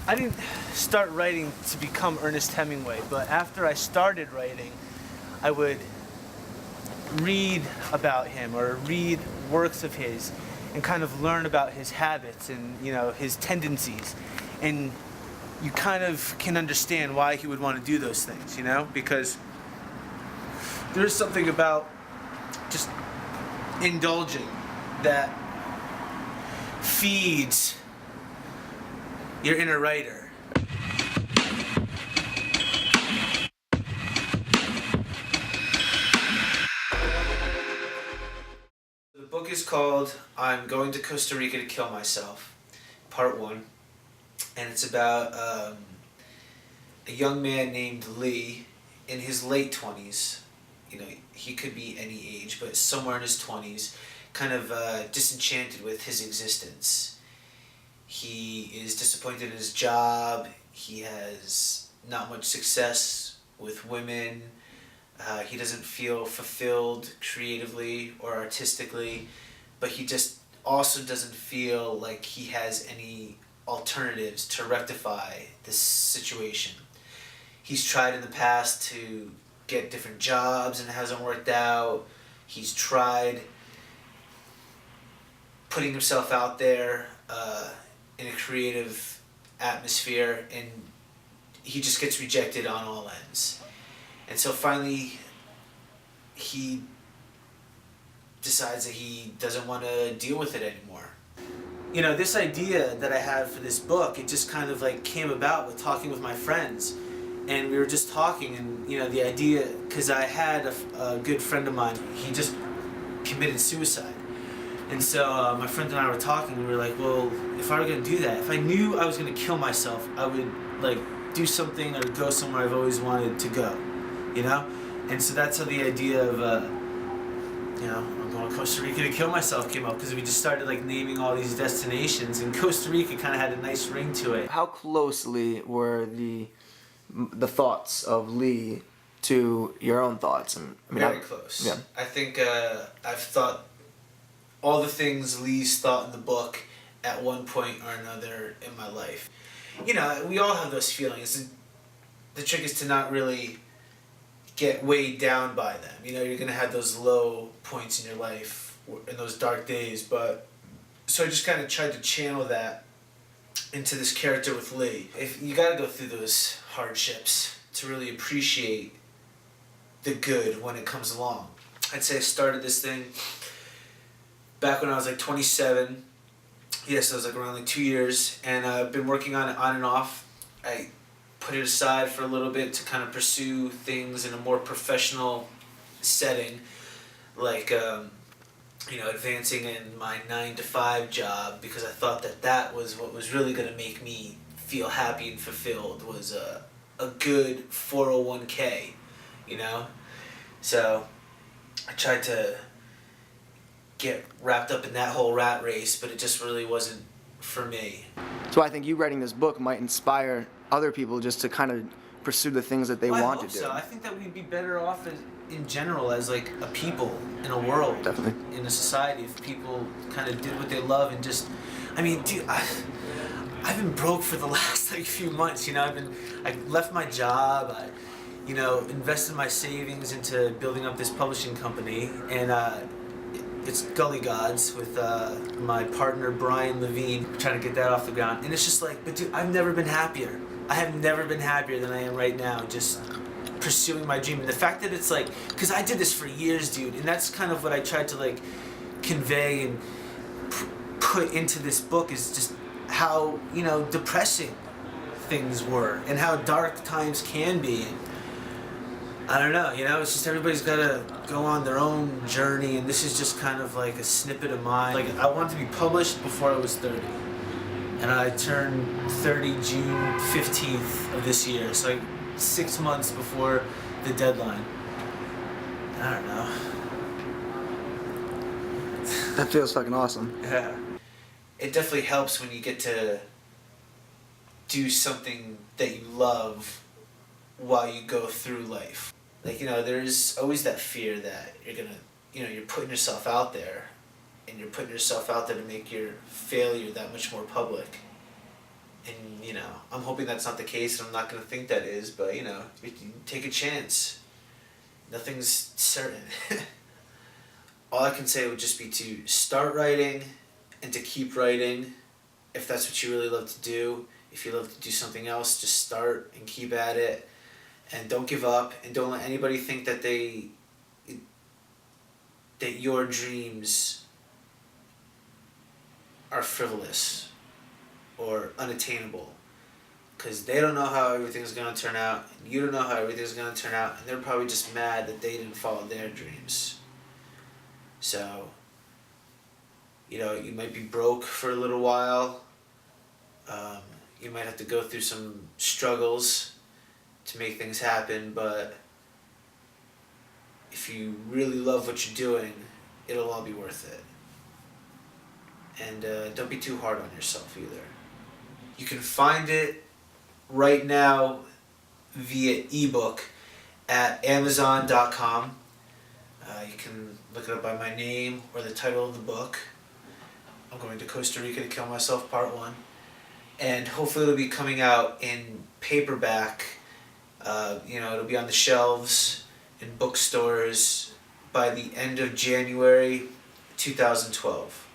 I didn't start writing to become Ernest Hemingway, but after I started writing, I would read about him or read works of his and kind of learn about his habits and, you know, his tendencies. And you kind of can understand why he would want to do those things, you know, because there's something about just indulging that feeds your inner writer. The book is called I'm Going to Costa Rica to Kill Myself, Part 1. And it's about a young man named Lee in his late 20s. You know, he could be any age, but somewhere in his 20s, kind of disenchanted with his existence. He is disappointed in his job. He has not much success with women. He doesn't feel fulfilled creatively or artistically, but he just also doesn't feel like he has any alternatives to rectify this situation. He's tried in the past to get different jobs and it hasn't worked out. He's tried putting himself out there in a creative atmosphere, and he just gets rejected on all ends. And so finally he decides that he doesn't want to deal with it anymore. You know, this idea that I had for this book, it just kind of like came about with talking with my friends. And we were just talking, and you know, the idea, because I had a good friend of mine, he just committed suicide. And so my friend and I were talking, and we were like, well, if I were going to do that, if I knew I was going to kill myself, I would like do something or go somewhere I've always wanted to go, you know? And so that's how the idea of, you know, I'm going to Costa Rica to kill myself came up, because we just started like naming all these destinations, and Costa Rica kind of had a nice ring to it. How closely were the thoughts of Lee to your own thoughts? I mean, very close. Yeah. I think I've thought all the things Lee's thought in the book at one point or another in my life. You know, we all have those feelings. The trick is to not really get weighed down by them. You know, you're going to have those low points in your life, in those dark days. But so I just kind of tried to channel that into this character with Lee. If you got to go through those hardships to really appreciate the good when it comes along. I'd say I started this thing back when I was like 27. Yes, it was like around like 2 years, and I've been working on it on and off. I put it aside for a little bit to kind of pursue things in a more professional setting, like you know, advancing in my 9-to-5 job, because I thought that that was what was really going to make me feel happy and fulfilled, was a good 401k, you know? So I tried to get wrapped up in that whole rat race, but it just really wasn't for me. So I think you writing this book might inspire other people just to kind of pursue the things that they want to do. So I think that we'd be better off in general as like a people in a world, Definitely. in a society, if people kind of did what they love and just, I mean, dude, I've been broke for the last like few months, you know. I left my job, I, you know, invested my savings into building up this publishing company, and it's Gully Gods with my partner Brian Levine, trying to get that off the ground. And it's just like, but dude, I've never been happier. I have never been happier than I am right now, just pursuing my dream. And the fact that it's like, because I did this for years, dude, and that's kind of what I tried to like convey and put into this book, is just how, you know, depressing things were and how dark times can be. And I don't know, you know, it's just everybody's got to go on their own journey, and this is just kind of like a snippet of mine. Like, I wanted to be published before I was 30, and I turned 30 June 15th of this year, so like 6 months before the deadline. I don't know. That feels fucking awesome. Yeah. It definitely helps when you get to do something that you love while you go through life. Like, you know, there's always that fear that you're gonna, you know, you're putting yourself out there, and you're putting yourself out there to make your failure that much more public. And, you know, I'm hoping that's not the case, and I'm not going to think that is, but, you know, take a chance. Nothing's certain. All I can say would just be to start writing and to keep writing if that's what you really love to do. If you love to do something else, just start and keep at it. And don't give up, and don't let anybody think that that your dreams are frivolous or unattainable, because they don't know how everything's going to turn out, and you don't know how everything's going to turn out, and they're probably just mad that they didn't follow their dreams. So, you know, you might be broke for a little while. You might have to go through some struggles to make things happen, but if you really love what you're doing, it'll all be worth it. And don't be too hard on yourself either. You can find it right now via ebook at Amazon.com. You can look it up by my name or the title of the book. I'm going to Costa Rica to kill myself, part 1. And hopefully it'll be coming out in paperback. You know, it'll be on the shelves in bookstores by the end of January 2012.